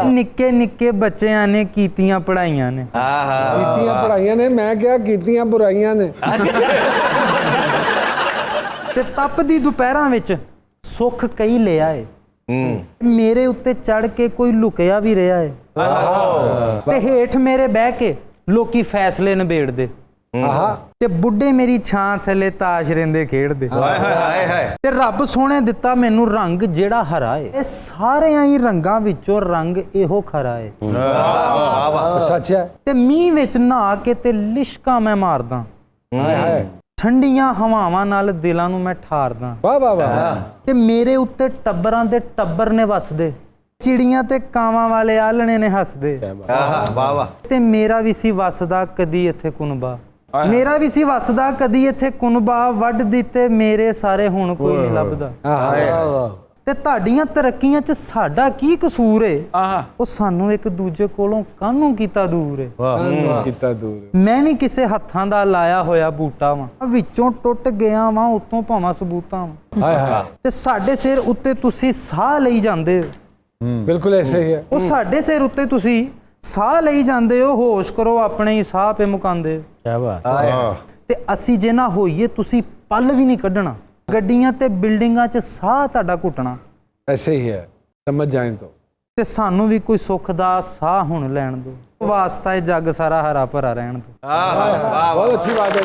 S9: निक्के निक्के बच्चियां ने कीतियां पढ़ाइयां ने।
S1: कीतियां पढ़ाइयां ने, मैं क्या कीतियां बुराइयां ने।
S9: ते तप दी दुपहरां विच सुख कई ले आए, मेरे उत्ते चढ़ के कोई लुकिया भी रहा है, ते हेठ मेरे बह के लोकी फैसले निबेड़दे, ते बुढ़े मेरी छां थले ताश रेंदे खेड़दे, ते रब सोने दिता मैनू रंग जेड़ा हरा है, ये सारे ही रंगां विचों रंग इहो खरा है।
S1: सच है।
S9: ते मींह विच नहा के ते लिशका मैं मारदा, ठंडियां हवावां नाल दिलां नू मैं ठारदा,
S1: वाह वाह वाह।
S9: ते मेरे उत्ते टब्बरां दे टब्बर ने वसदे, चिड़ियां ते कावां वाले आलणे ने हसदे, ते मेरा भी सी वसदा कदी इत्थे कुनबा, मेरा भी सी वसदा कदी इत्थे कुनबा, वड दिते मेरे सारे हुण कोई नहीं लभदा, ते तुहाडीआं तरक्कीआं च साडा की कसूर है, ਉਹ ਸਾਨੂੰ ਇੱਕ ਦੂਜੇ ਕੋਲੋਂ ਕਾਹਨੂੰ ਕੀਤਾ ਦੂਰ ਹੈ।
S1: ਕੀਤਾ ਦੂਰ।
S9: ਮੈਂ ਵੀ ਕਿਸੇ ਹੱਥਾਂ ਦਾ ਲਾਇਆ ਹੋਇਆ ਬੂਟਾ ਵਾਂ, ਵਿੱਚੋਂ ਟੁੱਟ ਗਿਆ ਵਾਂ ਉਤੋਂ ਭਾਵਾਂ ਸਬੂਤਾਂ ਵਾਂ,
S1: हाय हाय,
S9: ਤੇ ਸਾਡੇ ਸਿਰ ਉੱਤੇ ਤੁਸੀਂ ਸਾਹ ਲਈ ਜਾਂਦੇ ਹੋ,
S1: बिल्कुल ऐसे ही है।
S9: ਉਹ ਸਾਡੇ ਸਿਰ ਉੱਤੇ ਤੁਸੀਂ ਸਾਹ ਲਈ ਜਾਂਦੇ ਹੋ, ਹੋਸ਼ ਕਰੋ ਆਪਣੇ ਹੀ ਸਾਹ ਪੇ ਮੁਕਾਂਦੇ ਹੋ।
S5: क्या बात।
S9: ਤੇ ਅਸੀਂ ਜੇ ਨਾ ਹੋਈਏ ਤੁਸੀਂ ਪਲ ਵੀ ਨਹੀਂ ਕੱਢਣਾ, ਗੱਡੀਆਂ ਤੇ ਬਿਲਡਿੰਗਾਂ 'ਚ ਸਾਹ ਤੁਹਾਡਾ ਘੁੱਟਣਾ,
S1: ऐसे ही है, समझ जाए तो।
S9: ਤੇ ਸਾਨੂੰ ਵੀ ਕੋਈ ਸੁੱਖ ਦਾ ਸਾਹ ਹੁਣ ਲੈਣ ਦਿਓ, ਵਾਸਤਾ ਇਹ ਜੱਗ ਸਾਰਾ ਹਰਾ ਭਰਾ ਰਹਿਣ ਦਿਓ।
S1: बहुत अच्छी बात है।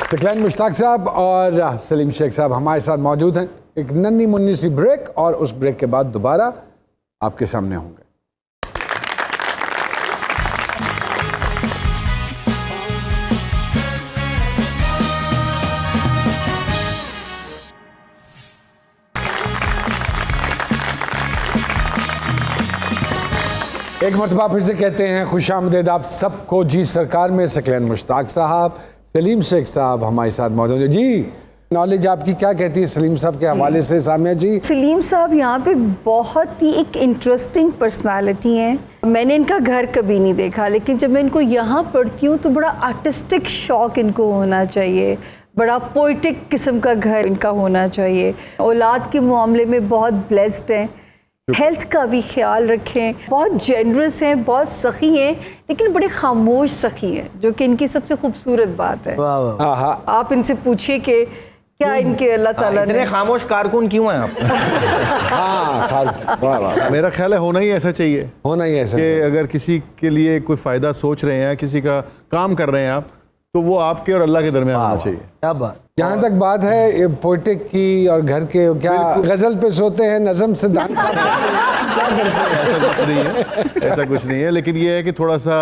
S1: तकलाइन मुश्ताक साहब और सलीम शेख साहब हमारे साथ मौजूद हैं। एक नन्ही मुन्नी सी ब्रेक और उस ब्रेक के बाद दोबारा आपके सामने होंगे। एक मरतबा फिर से कहते हैं खुशामदीद आप सबको जी सरकार में। सकलैन मुश्ताक साहब, सलीम शेख साहब हमारे साथ मौजूद हैं। जी नॉलेज आपकी क्या कहती है सलीम साहब के हवाले से सामिया जी?
S4: सलीम साहब यहाँ पे बहुत ही एक इंटरेस्टिंग पर्सनालिटी हैं। मैंने इनका घर कभी नहीं देखा, लेकिन जब मैं इनको यहाँ पढ़ती हूँ तो बड़ा आर्टिस्टिक शौक इनको होना चाहिए, बड़ा पोइटिक किस्म का घर इनका होना चाहिए। औलाद के मामले में बहुत ब्लेस्ड हैं, हेल्थ का भी ख्याल रखें, बहुत जेनरस हैं, बहुत सखी हैं, लेकिन बड़े खामोश सखी हैं, जो कि इनकी सबसे खूबसूरत बात है।
S3: वाह वाह।
S1: हाँ
S4: आप इनसे पूछिए कि क्या इनके अल्लाह ताला
S6: इतने
S4: ने
S6: खामोश कारकुन क्यों हैं आप?
S1: हाँ, वाह वाह,
S2: मेरा ख्याल है होना ही ऐसा चाहिए
S1: होना ही ऐसा
S2: कि अगर किसी के लिए कोई फ़ायदा सोच रहे हैं, किसी का काम कर रहे हैं आप, तो वो आपके और अल्लाह के दरमियान होना चाहिए।
S3: क्या बात।
S1: जहाँ तक बात है पोइटिक की और घर के, क्या गजल पे सोते हैं, नज़म से दान क्या करते हैं?
S2: ऐसा कुछ नहीं है, ऐसा कुछ नहीं है, लेकिन ये है कि थोड़ा सा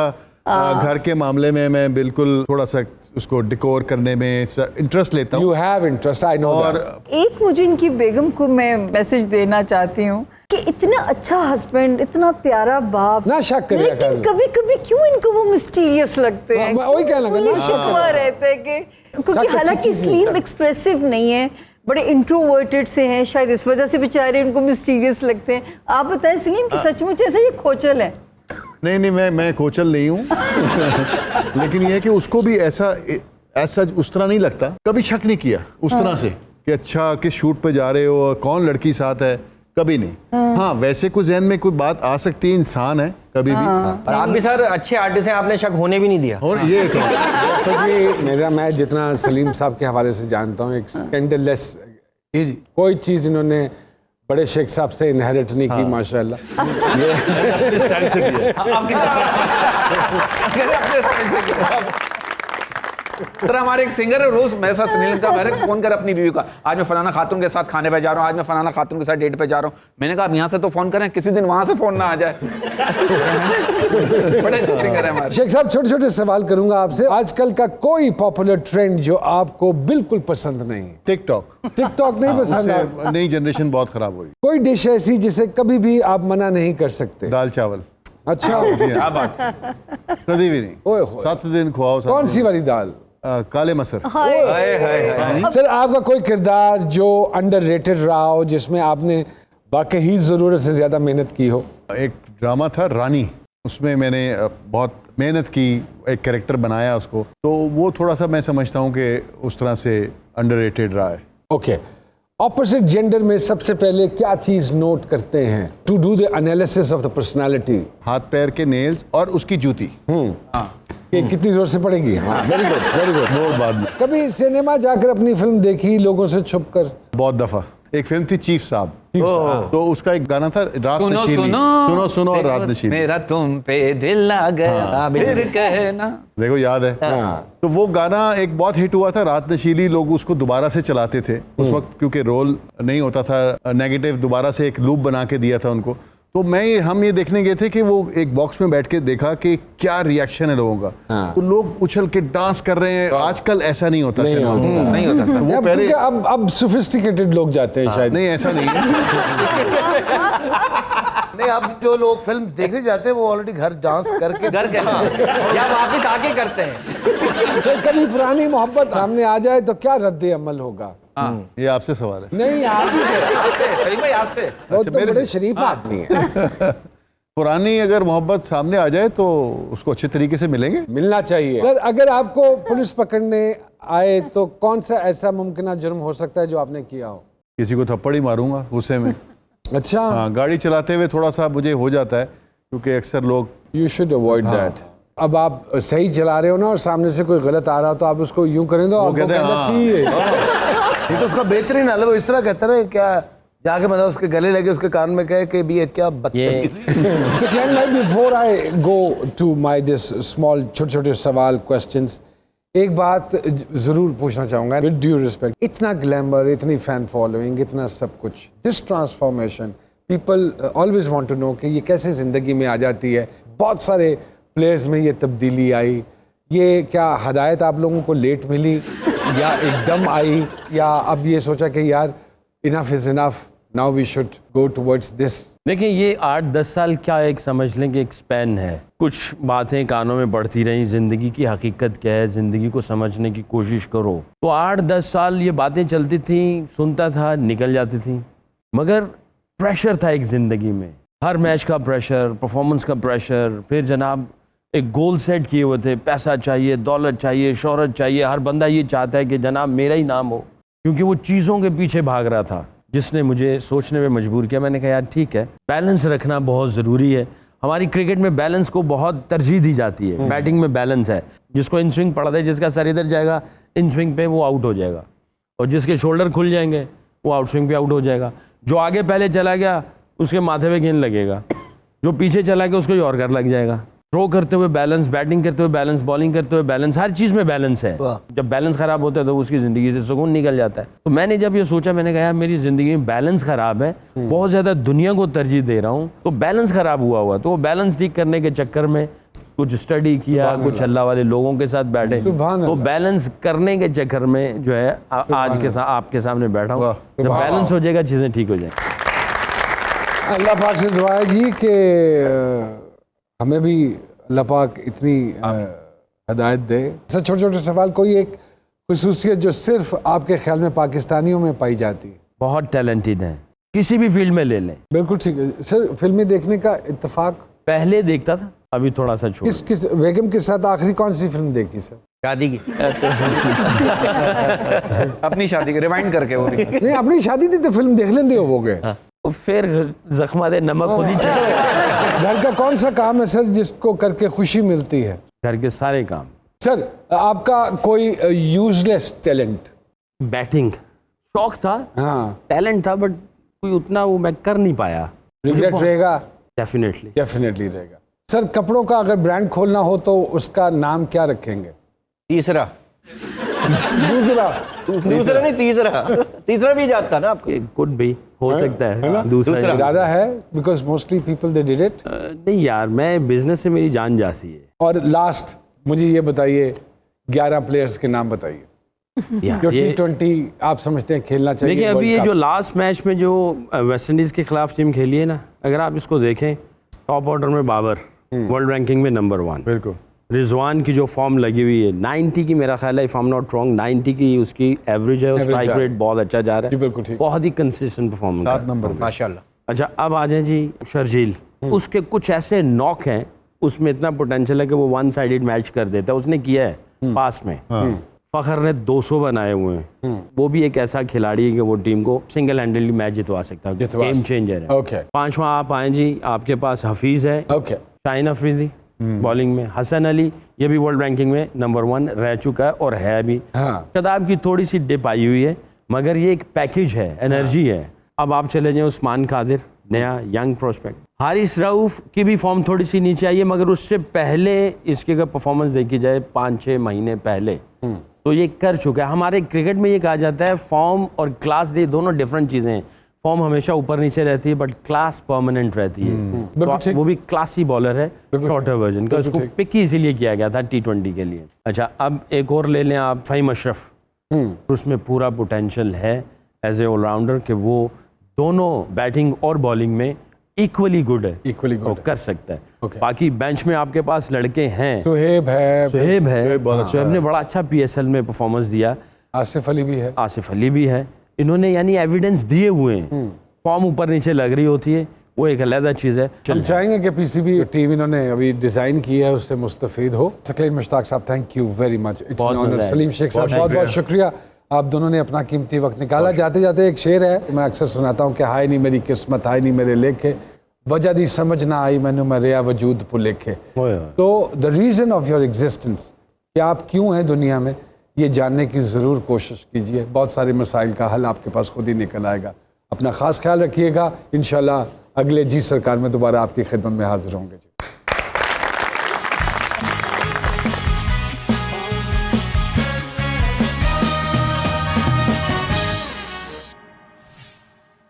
S2: घर के मामले में मैं बिल्कुल थोड़ा सा उसको डिकोर करने में इंटरेस्ट लेता हूँ।
S1: You have interest, I know.
S2: और
S4: एक मुझे इनकी बेगम को मैं मैसेज देना चाहती हूँ कि इतना अच्छा हस्बैंड, इतना प्यारा बाप,
S1: ना शक करिए
S4: लेकिन
S1: कर।
S4: कभी कभी क्यों इनको वो मिस्टीरियस लगते हैं,
S1: मैं वही कहने लगा ना।
S4: कोई शिकवा रहता है कि क्योंकि
S1: अच्छी
S4: हालांकि
S1: चीज़ नहीं
S4: स्लीम एक्सप्रेसिव नहीं है, बड़े इंट्रोवर्टेड से हैं, शायद इस वजह से बेचारे उनको मिस्टीरियस लगते हैं। आप बताएं सलीम कि सचमुच ऐसा ये खोचल है?
S2: नहीं, मैं कोचल नहीं हूँ लेकिन ये है कि उसको भी ऐसा उस तरह नहीं लगता, कभी शक नहीं किया उस तरह से कि अच्छा किस शूट पे जा रहे हो, कौन लड़की साथ है, कभी नहीं। हाँ, वैसे कोई जहन में कोई बात आ सकती है, इंसान है कभी भी।
S6: और आप भी सर अच्छे आर्टिस्ट हैं, आपने शक होने भी नहीं दिया।
S2: और ये
S1: क्योंकि मैं जितना सलीम साहब के हवाले से जानता हूँ, एक स्कैंडललेस कोई चीज़ इन्होंने बड़े शेख साहब से इनहेरिट नहीं की, माशाल्लाह।
S2: इस स्टाइल से किया।
S7: सर हमारे एक सिंगर है, रोज मेरे साथ सुनील का मेरे फोन कर अपनी बीवी का, आज मैं फलाना खातून के साथ खाने पे जा रहा हूँ, आज मैं फलाना खातून के साथ डेट पे जा रहा हूँ। मैंने कहा अब यहाँ से तो फोन करें, किसी दिन वहां से फोन ना आ जाए। बड़े अच्छे सिंगर है हमारे।
S1: शेख साहब, छोटे छोटे सवाल करूंगा आपसे। आजकल का कोई पॉपुलर ट्रेंड जो आपको बिल्कुल पसंद नहीं?
S2: टिकटॉक
S1: नहीं पसंद आपको?
S2: नई जनरेशन बहुत खराब हो रही।
S1: कोई डिश ऐसी जिसे कभी भी आप मना नहीं कर सकते?
S2: दाल चावल।
S1: अच्छा,
S7: क्या बात।
S2: कभी भी नहीं।
S1: ओए होए।
S2: 7 दिन खुआओ।
S1: कौन सी वाली दाल?
S2: काले मसर।
S1: सर, आपका कोई किरदार जो अंडररेटेड रहा हो, जिसमें आपने वाकई ज़रूरत से ज़्यादा मेहनत की हो?
S2: एक ड्रामा था रानी, उसमें मैंने बहुत मेहनत की, एक कैरेक्टर बनाया उसको, तो वो थोड़ा सा मैं समझता हूँ कि उस तरह से अंडररेटेड रहा है।
S1: ओके। ऑपोजिट जेंडर में सबसे पहले क्या चीज़ नोट करते हैं to do the analysis of the personality?
S2: हाथ पैर के नेल्स और उसकी जूती।
S1: कि कितनी जोर से पड़ेगी? हाँ, वेरी गुड, वेरी गुड।
S2: वो बाद में
S1: कभी सिनेमा जाकर अपनी फिल्म देखी लोगों से छुपकर?
S2: बहुत दफा। एक फिल्म थी चीफ साहब, तो उसका एक गाना था रात
S7: सुनो
S2: नशीली।
S7: सुनो
S2: सुनो और रात नशीली।
S7: मेरा तुम पे दिल आ गया, फिर कहना।
S2: देखो याद है। तो वो गाना एक बहुत हिट हुआ था, रात नशीली। लोग उसको दोबारा से चलाते थे उस वक्त, क्योंकि रोल नहीं होता था, नेगेटिव दोबारा से एक लूप बना के दिया था उनको। तो हम ये देखने गए थे कि वो एक बॉक्स में बैठ के देखा कि क्या रिएक्शन है लोगों का। तो लोग उछल के डांस कर रहे हैं। आजकल ऐसा नहीं होता।
S7: नहीं होता सर।
S2: वो पहले
S1: अब सोफिस्टिकेटेड लोग जाते हैं शायद।
S2: नहीं, ऐसा नहीं है।
S3: नहीं, अब जो लोग फिल्म देखने जाते हैं वो ऑलरेडी घर डांस करके
S6: या वापिस आके करते हैं।
S1: फिर कभी पुरानी मोहब्बत सामने आ जाए तो क्या रद्द अमल होगा?
S2: ये आपसे सवाल है।
S1: नहीं,
S7: आपसे
S1: वो तो बड़े शरीफ आदमी है।
S2: पुरानी अगर मोहब्बत सामने आ जाए तो उसको अच्छे तरीके से मिलेंगे।
S1: मिलना चाहिए। अगर आपको पुलिस पकड़ने आए तो कौन सा ऐसा मुमकिन जुर्म हो सकता है जो आपने किया हो?
S2: किसी को थप्पड़ ही मारूंगा गुस्से में।
S1: अच्छा।
S2: हाँ, गाड़ी चलाते हुए थोड़ा सा मुझे हो जाता है, क्योंकि अक्सर लोग।
S1: You should avoid that. अब आप सही चला रहे हो ना और सामने से कोई गलत आ रहा हो तो आप उसको यूं करें तो आपको
S2: कहते हैं,
S1: कहना
S2: हाँ।
S3: ये तो उसका बेहतरीन हाल है। वो इस तरह कहता है क्या, जाके मतलब उसके गले लगे, उसके कान में कहे कि भी ये क्या बदतमीजी।
S1: So Glenn, maybe before I go to my this small छोटे-छोटे सवाल questions, एक बात जरूर पूछना चाहूँगा with due respect, इतना ग्लैमर, इतनी फैन फॉलोइंग, इतना सब कुछ, this transformation, people always want to know कि ये कैसे ज़िंदगी में आ जाती है। बहुत सारे प्लेयर्स में ये तब्दीली आई, ये क्या हदायत आप लोगों को लेट मिली या एकदम आई, या अब ये सोचा कि यार enough is enough, now we should go towards this.
S5: देखिए ये 8-10 साल क्या एक समझ लें कि एक स्पैन है। कुछ बातें कानों में पड़ती रहीं, ज़िंदगी की हकीकत क्या है, ज़िंदगी को समझने की कोशिश करो। तो 8-10 साल ये बातें चलती थी, सुनता था, निकल जाती थी, मगर प्रेशर था एक ज़िंदगी में, हर मैच का प्रेशर, परफॉर्मेंस का प्रेशर, फिर जनाब एक गोल सेट किए हुए थे, पैसा चाहिए, दौलत चाहिए, शोहरत चाहिए, हर बंदा ये चाहता है कि जनाब मेरा ही नाम हो, क्योंकि वो चीज़ों के पीछे भाग रहा था, जिसने मुझे सोचने में मजबूर किया। मैंने कहा यार ठीक है, बैलेंस रखना बहुत ज़रूरी है। हमारी क्रिकेट में बैलेंस को बहुत तरजीह दी जाती है। बैटिंग में बैलेंस है, जिसको इन स्विंग पड़ा है, जिसका सर इधर जाएगा इन स्विंग पे वो आउट हो जाएगा, और जिसके शोल्डर खुल जाएंगे वो आउट स्विंग पे आउट हो जाएगा। जो आगे पहले चला गया उसके माथे पे गेंद लगेगा, जो पीछे चला गया उसको यॉर्कर लग जाएगा। थ्रो करते हुए बैलेंस, बैटिंग करते हुए बैलेंस, बॉलिंग करते हुए बैलेंस, हर चीज़ में बैलेंस है। जब बैलेंस खराब होता है तो उसकी ज़िंदगी से सुकून निकल जाता है। तो मैंने जब ये सोचा, मैंने कहा यार मेरी ज़िंदगी में बैलेंस ख़राब है, बहुत ज़्यादा दुनिया को तरजीह दे रहा हूँ, तो बैलेंस ख़राब हुआ। तो वो बैलेंस ठीक करने के चक्कर में कुछ स्टडी किया, कुछ अल्लाह वाले लोगों के साथ बैठे, तो बैलेंस करने के चक्कर में जो है आज के साथ आपके सामने बैठा हूँ। जब बैलेंस हो जाएगा चीज़ें ठीक हो जाएंगी।
S1: अल्लाह पाक से दुआ है जी कि हमें भी अल्लाह पाक इतनी हदायत दे। सर छोटे छोटे सवाल, कोई एक खुसूसियत जो सिर्फ आपके ख्याल में पाकिस्तानियों में पाई जाती है?
S5: बहुत टैलेंटेड है, किसी भी फील्ड में ले लें।
S1: बिल्कुल ठीक है सर। फिल्में देखने का इत्तेफाक
S5: पहले देखता था, अभी थोड़ा सा छोड़।
S1: किस बेगम के साथ आखिरी कौन सी फिल्म देखी सर?
S6: शादी की
S7: अपनी शादी के रिवाइंड करके वो भी।
S1: नहीं, अपनी शादी थी तो फिल्म देख लेंदे हो गए।
S5: तो फिर जख्मा दे नमक खुद ही
S1: घर का कौन सा काम है सर जिसको करके खुशी मिलती है?
S5: घर के सारे काम।
S1: सर आपका कोई यूजलेस टैलेंट?
S5: बैटिंग शौक था,
S1: हाँ
S5: टैलेंट था, बट कोई उतना वो मैं कर नहीं पाया।
S1: रिग्रेट रहेगा?
S5: डेफिनेटली
S1: रहेगा। सर कपड़ों का अगर ब्रांड खोलना हो तो उसका नाम क्या रखेंगे?
S6: तीसरा नहीं, तीसरा भी जाता ना आपको?
S5: कुड भी हो सकता है, दूसरा
S1: इरादा है, because mostly people they did it.
S5: नहीं यार, मैं बिजनेस से मेरी जान जाती है।
S1: और लास्ट मुझे ये बताइए, 11 प्लेयर्स के नाम बताइए जो T20 आप समझते हैं खेलना चाहिए।
S5: देखिए अभी ये जो लास्ट मैच में जो वेस्ट इंडीज के खिलाफ टीम खेली है ना, अगर आप इसको देखें, टॉप ऑर्डर में बाबर, वर्ल्ड रैंकिंग में नंबर 1।
S2: बिल्कुल।
S5: रिजवान की जो फॉर्म लगी हुई है, 90 की मेरा ख्याल है, if I am not wrong, 90 की उसकी एवरेज है, और स्ट्राइक रेट बहुत अच्छा जा रहा है,
S1: बिल्कुल ठीक,
S5: बहुत ही कंसिस्टेंट परफॉर्मेंस,
S2: 7 नंबर
S6: माशाल्लाह।
S5: अच्छा अब आ जाए जी शर्जील, उसके कुछ ऐसे नॉक हैं, उसमें इतना पोटेंशियल है कि वो 1 साइडेड मैच कर देता है। उसने किया है पास में, फखर ने 200 बनाए हुए हैं। वो भी एक ऐसा खिलाड़ी है कि वो टीम को सिंगल हैंडली मैच जितवा सकता है, गेम चेंजर है। 5वां आप आए जी, आपके पास हफीज है, शाहीन अफरीदी बॉलिंग में, हसन अली, ये भी वर्ल्ड रैंकिंग में नंबर 1 रह चुका है और है भी। शदाब की थोड़ी सी डिप आई हुई है, मगर ये एक पैकेज है, एनर्जी है। अब आप चले जाए उस्मान कादिर, नया यंग प्रोस्पेक्ट। हारिस रऊफ की भी फॉर्म थोड़ी सी नीचे आई है, मगर उससे पहले इसकी अगर परफॉर्मेंस देखी जाए 5-6 महीने पहले, तो ये कर चुका है। हमारे क्रिकेट में ये कहा जाता है फॉर्म और क्लास दे दोनों डिफरेंट चीज़ें हैं। फॉर्म हमेशा ऊपर नीचे रहती है, बट क्लास परमानेंट रहती है। तो वो भी क्लासी बॉलर है, शॉर्टर वर्जन का, उसको पिक ही इसीलिए किया गया था T20 के लिए। अच्छा अब एक और ले लें आप, फ़हीम अशरफ, उसमें पूरा पोटेंशियल है एज ए ऑलराउंडर कि वो दोनों बैटिंग और बॉलिंग में इक्वली गुड है, कर सकता है। बाकी बेंच में आपके पास लड़के हैं, सुहेब ने बड़ा अच्छा PSL में परफॉर्मेंस दिया, आसिफ अली भी है। इन्होंने यानी एविडेंस दिए हुए हैं। फॉर्म ऊपर नीचे लग रही होती है, वो एक अलग चीज़ है।
S1: हम चाहेंगे कि PCB टीम इन्होंने अभी डिज़ाइन की है उससे मुस्तफ़ीद हो। Saqlain Mushtaq sahab, thank you very much, it's an honour. Saleem Sheikh sahab, बहुत बहुत शुक्रिया, आप दोनों ने अपना कीमती वक्त निकाला। जाते जाते एक शेर है, मैं अक्सर सुनाता हूँ कि हाय नहीं मेरी किस्मत, हाय नहीं मेरे लेखे, वजह दी समझ ना आई मैनू मरिया वजूद पुलेखे। तो the reason of your existence, कि आप क्यों हैं दुनिया में, ये जानने की ज़रूर कोशिश कीजिए। बहुत सारे मसाइल का हल आपके पास खुद ही निकल आएगा। अपना ख़ास ख्याल रखिएगा। इंशाल्लाह अगले जी सरकार में दोबारा आपकी खिदमत में हाजिर होंगे।